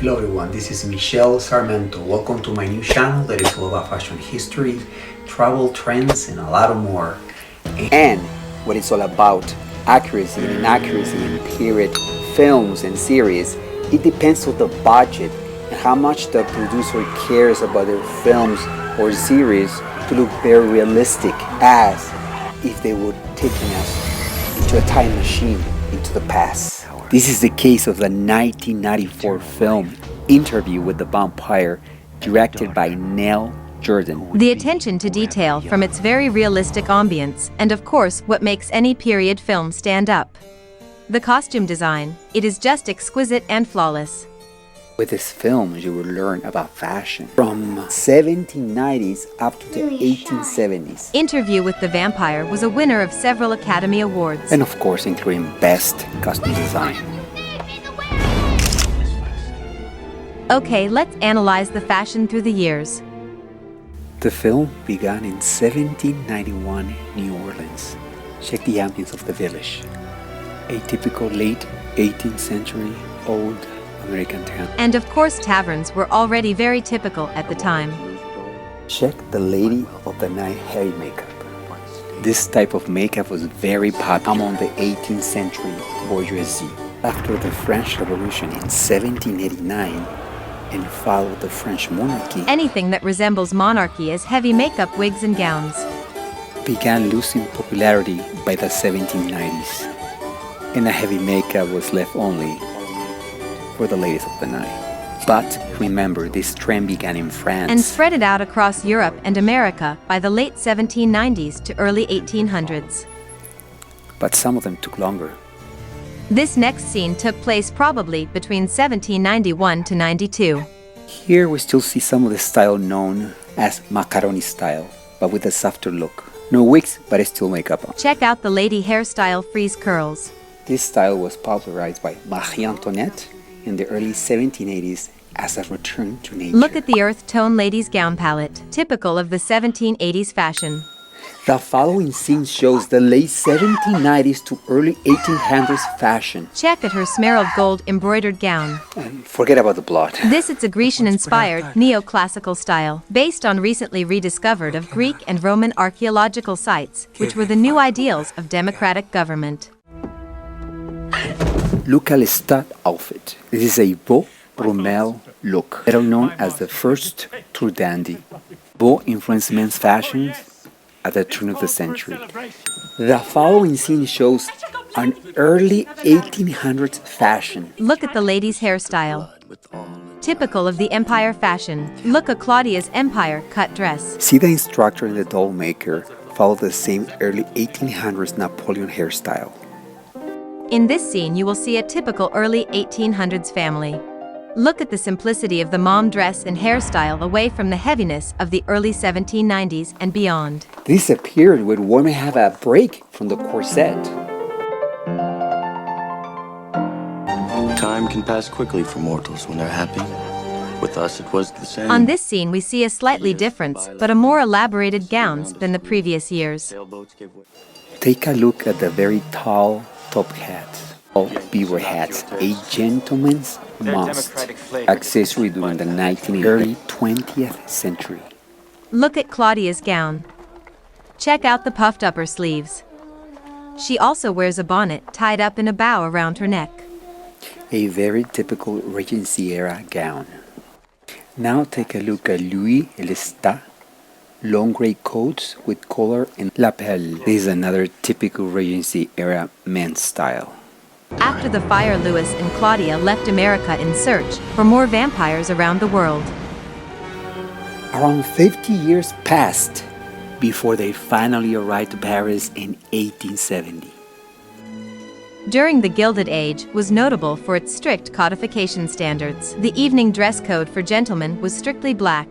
Hello everyone, this is Michelle Sarmento. Welcome to my new channel that is all about fashion history, travel, trends, and a lot more. And what it's all about, accuracy and inaccuracy in period films and series, it depends on the budget and how much the producer cares about their films or series to look very realistic, as if they were taking us into a time machine into the past. This is the case of the 1994 film Interview with the Vampire, directed by Neil Jordan. The attention to detail from its very realistic ambience, and of course what makes any period film stand up. The costume design, it is just exquisite and flawless. With this film, you will learn about fashion from 1790s up to the 1870s. Interview with the Vampire was a winner of several Academy Awards. And of course, including Best Costume Design. Okay, let's analyze the fashion through the years. The film began in 1791 in New Orleans. Check the ambience of the village. A typical late 18th century old American town. And of course taverns were already very typical at the time. Check the Lady of the Night heavy makeup. This type of makeup was very popular among the 18th century bourgeoisie. After the French Revolution in 1789 and followed the French monarchy, anything that resembles monarchy as heavy makeup, wigs and gowns began losing popularity by the 1790s, and a heavy makeup was left only for the ladies of the night. But remember, this trend began in France and spread it out across Europe and America by the late 1790s to early 1800s. But some of them took longer. This next scene took place probably between 1791 to 92. Here we still see some of the style known as macaroni style, but with a softer look. No wigs, but still makeup on. Check out the lady hairstyle freeze curls. This style was popularized by Marie Antoinette in the early 1780s as a return to nature. Look at the earth tone lady's gown palette, typical of the 1780s fashion. The following scene shows the late 1790s to early 1800s fashion. Check at her smerald gold embroidered gown. And forget about the blood. This it's a Grecian-inspired neoclassical style, based on recently rediscovered of Greek and Roman archaeological sites, which were the new ideals of democratic government. Look at the stud outfit. This is a Beau Brummel look, better known as the first true dandy. Beau influenced men's fashions at the turn of the century. The following scene shows an early 1800s fashion. Look at the lady's hairstyle. Typical of the Empire fashion. Look at Claudia's Empire cut dress. See the instructor and the doll maker follow the same early 1800s Napoleon hairstyle. In this scene, you will see a typical early 1800s family. Look at the simplicity of the mom dress and hairstyle away from the heaviness of the early 1790s and beyond. This is a period where women have a break from the corset. Time can pass quickly for mortals when they're happy. With us, it was the same. On this scene, we see a slightly different, but a more elaborated gowns than the previous years. Take a look at the very tall top hat. All beaver hats, a gentleman's must accessory during the early 20th century. Look at Claudia's gown. Check out the puffed upper sleeves. She also wears a bonnet tied up in a bow around her neck. A very typical Regency era gown. Now take a look at Louis Lestat. Long gray coats with collar and lapel. This is another typical Regency era men's style. After the fire, Louis and Claudia left America in search for more vampires around the world. Around 50 years passed before they finally arrived to Paris in 1870. During the Gilded Age was notable for its strict codification standards. The evening dress code for gentlemen was strictly black,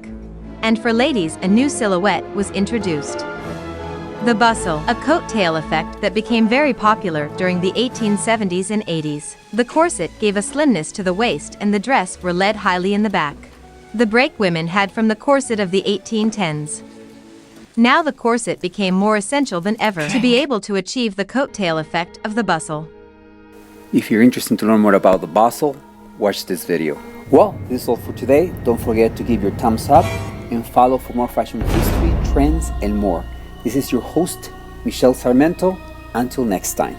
and for ladies a new silhouette was introduced. The bustle, a coat-tail effect that became very popular during the 1870s and 80s. The corset gave a slimness to the waist and the dress were led highly in the back. The break women had from the corset of the 1810s. Now the corset became more essential than ever to be able to achieve the coat-tail effect of the bustle. If you're interested to learn more about the bustle, watch this video. Well, this is all for today. Don't forget to give your thumbs up and follow for more fashion history, trends, and more. This is your host, Michelle Sarmento. Until next time.